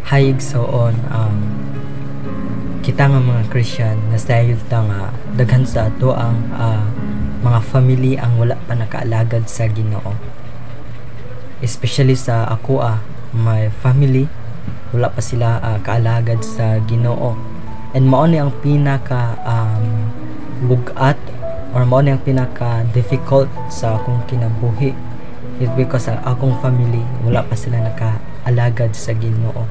hayig soon kita nga mga Christian nasayod ta nga daghan sa ato ang mga family ang wala pa nakaalagad sa Ginoo, especially sa ako my family wala pa sila kaalagad sa Ginoo, and mao ni ang pinaka bugat or mao ni ang pinaka difficult sa akong kinabuhi is because sa akong family wala pa sila nakaalagad sa Ginoo.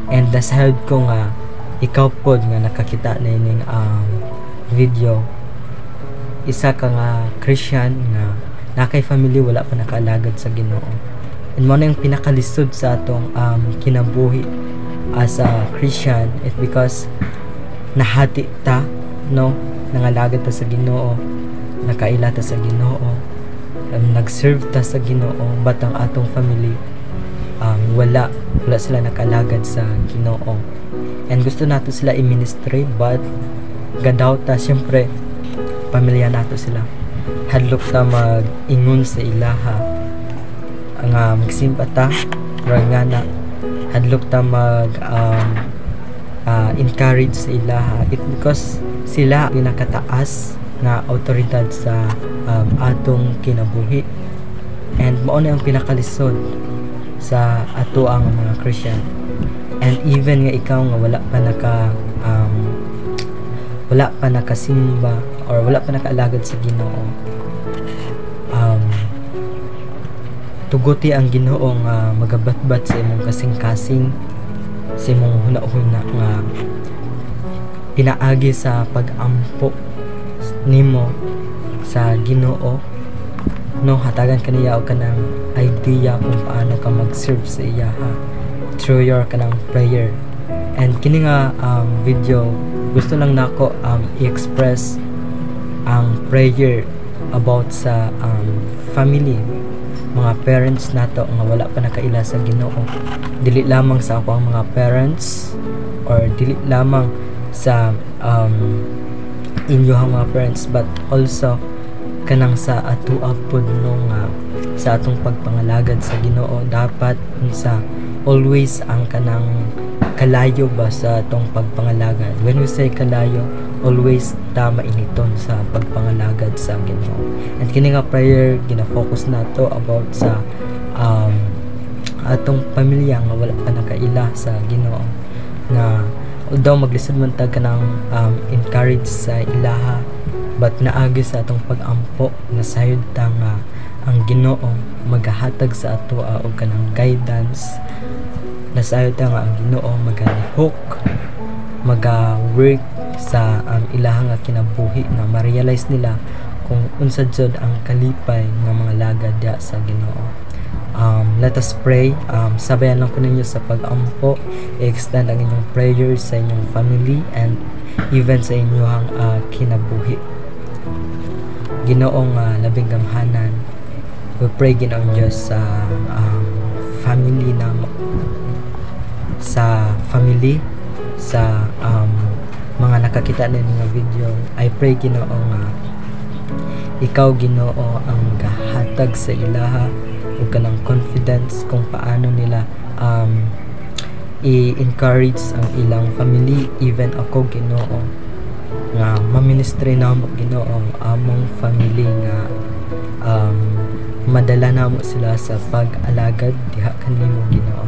And nasayod ko nga ikaw pod nga nakakita na ining video, isa ka nga Christian nga nakay family wala pa nakaalagad sa Ginoo, and mo na yung pinakalisod sa atong kinabuhi as a Christian. It because nahati ta, no, nangalagad ta sa Ginoo, nakaila ta sa Ginoo, nag-serve ta sa Ginoo, but ang atong family wala sila nakalagad sa Ginoo, and gusto nato sila i-ministry but gadaw ta syempre pamilya nato sila, hadlok ta mag-ingon sa ilaha nga magsimpata nga na hadlok ta mag encourage sa ilaha, it because sila pinakataas nga autoridad sa atong kinabuhi, and mao na ang pinakalisod sa ato ang mga Christian. And even nga ikaw nga wala pa nakasimba or wala pa nakaalagad sa Ginoo, tuguti ang Ginoo nga magabatbat sa imong kasing-kasing, sa imong huna-huna nga pinaagi sa pag-ampo nimo sa Ginoo, no, hatagan kaniya og kanang idea kung paano ka mag-serve sa iya through your kanang prayer. And kini nga video gusto lang nako i-express ang prayer about sa family, mga parents nato nga wala pa nakaila sa Ginoo, dili lamang sa ako ang mga parents or dili lamang sa inyohang mga parents, but also kanang sa ato pod no nga sa atong pagpangalagad sa Ginoo dapat unsa always ang kanang kalayo ba sa atong pagpangalagad. When we say kalayo, always tama initon sa pagpangalagad sa Ginoo. And kini nga prayer gina-focus nato about sa atong pamilya nga wala pa nakaila sa Ginoo, nga although maglisod man ta kanang encourage sa ilaha, but naagi sa atong pag-ampo nasayod ta nga ang Ginoo magahatag sa ato og kanang guidance, nasayod ta nga ang Ginoo magalihok, maga-work sa ilaha nga kinabuhi na ma-realize nila kung unsa jud ang kalipay nga mga lagad diha sa Ginoo. Let us pray. Sabayan lang ko ninyo sa pag-ampo, i-extend ang inyong prayers sa inyong family and even sa inyong kinabuhi. Ginoong labing gamhanan, we pray Ginoong Diyos sa family namo, sa family, sa mga nakakita na mga video. I pray Ginoong ikaw Ginoo ang gahatag sa ilaha ug kanang confidence kung paano nila i-encourage ang ilang family, even ako Ginoo nga ma-ministry namo Ginoo ang among family nga madala namo sila sa pag-alagad diha kanimo Ginoo.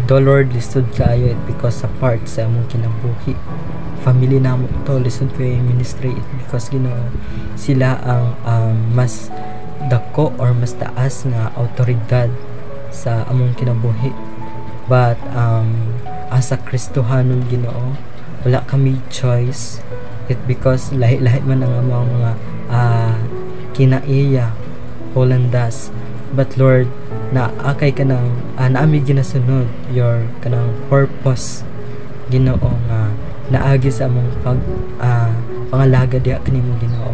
Do Lord, lisod kaayo it because sa part sa among kinabuhi family namo to, lisod kayo ministry it because Ginoo sila ang mas dako or mas taas nga autoridad sa among kinabuhi, but as a Kristohanon Ginoo wala kami choice it because lahi-lahi man ang mga kinaiya Polandas, but Lord na akay kanang naami ginasunod your kanang purpose Ginoo nga naagi sa among pangalagad diha kanimo Ginoo.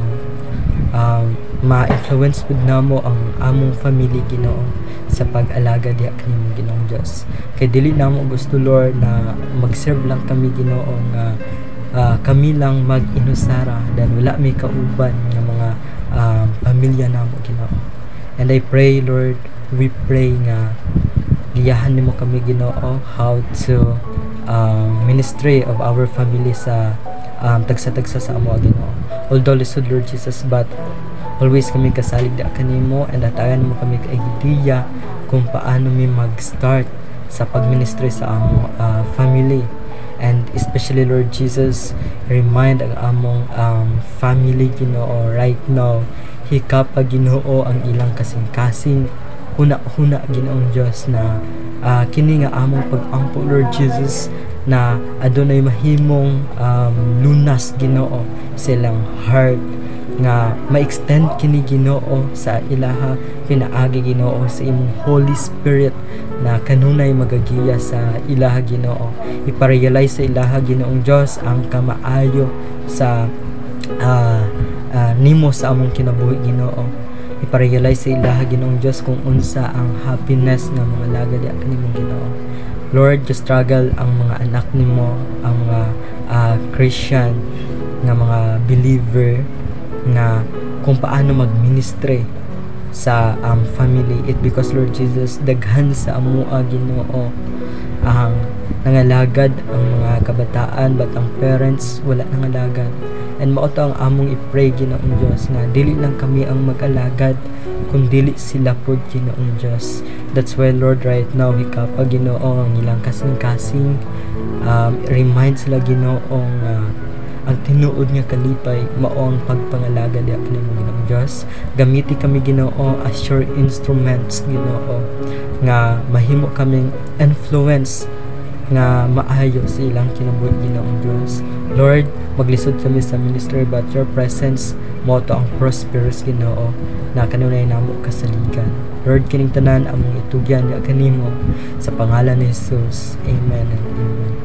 Ma-influence pud namo ang among family Ginoo sa pag-alaga diha kanimo Ginoong Dios, kay dili namo gusto Lord na mag-serve lang kami Ginoo nga kami lang mag-inusara dan wala may kauban nga mga pamilya namo Ginoo. And I pray Lord, we pray nga giyahan nimo kami Ginoo how to ministry of our family sa tagsa-tagsa sa amo Ginoo. Although lisod Lord Jesus, but always kami kasalig da kanimo, and atayan mo kami ka idea kung paano mi mag-start sa pagministry sa amo family. And especially Lord Jesus, remind ang among family Ginoo right now, hikapa Ginoo ang ilang kasing-kasing huna-huna Ginoong Dios na kini nga among pag-ampo Lord Jesus, na adunay mahimong lunas Ginoo sa ilang heart, nga ma-extend kini Ginoo sa ilaha pinaagi Ginoo sa imong Holy Spirit na kanunay magagiya sa ilaha Ginoo. Iparealize sa ilaha Ginoong Dios ang kamaayo sa nimo sa among kinabuhi Ginoo. Iparealize sa ilaha Ginoong Dios kung unsa ang happiness nga mga lagad ya kanimo Ginoo. Lord, just struggle ang mga anak nimo, ang mga Christian nga mga believer, nga kung paano mag-ministry sa family. It because Lord Jesus, daghan sa amua Ginoo ang nangalagad ang mga kabataan, but ang parents wala nangalagad. And mao to ang among i-pray Ginoong Dios, nga dili lang kami ang mag-alagad, kung dili sila pod Ginoong Dios. That's why Lord right now hikapa Ginoo ang ilang kasing-kasing, remind sila Ginoo ang tinuod nga kalipay mao ang pagpangalaga di kanimo Ginoong Dios. Gamiti kami Ginoo as your instruments Ginoo, nga mahimo kaming influence nga maayo sa ilang kinabuhi Ginoong Dios. Lord, maglisod kami sa ministry, but your presence mo to ang prosperous Ginoo, na kanunay namo kasaligan. Lord, kining tanan among itugyan ya kanimo sa pangalan ni Jesus. Amen and amen.